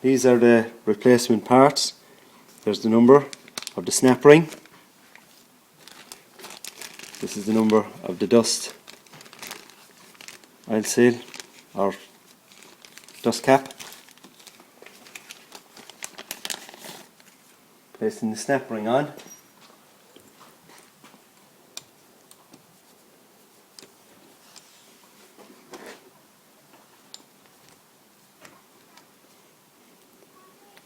These are the replacement parts. There's the number of the snap ring. This is the number of the dust oil seal or dust cap. Placing the snap ring on.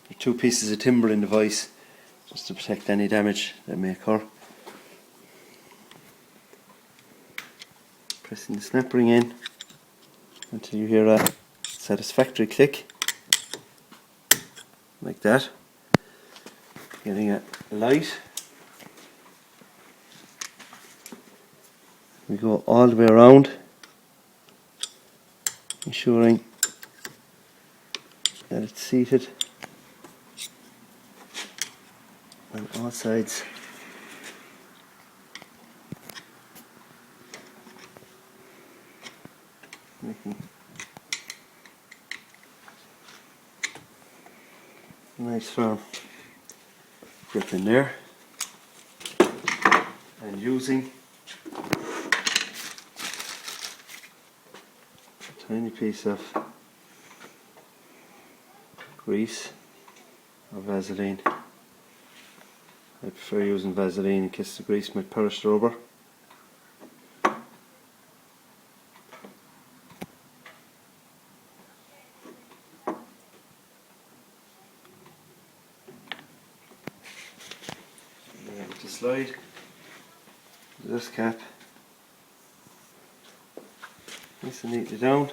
There are 2 pieces of timber in the vise just to protect any damage that may occur. Pressing the snap ring in until you hear a satisfactory click, like that. Getting it light. We go all the way around, ensuring that it's seated on all sides. Making a nice firm grip in there, and using a tiny piece of grease or Vaseline. I prefer using Vaseline in case the grease might perish rubber. To slide this cap nice and neatly down,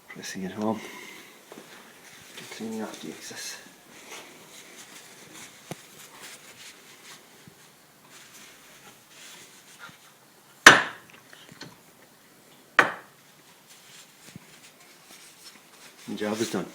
pressing it home and cleaning off the excess. The job is done.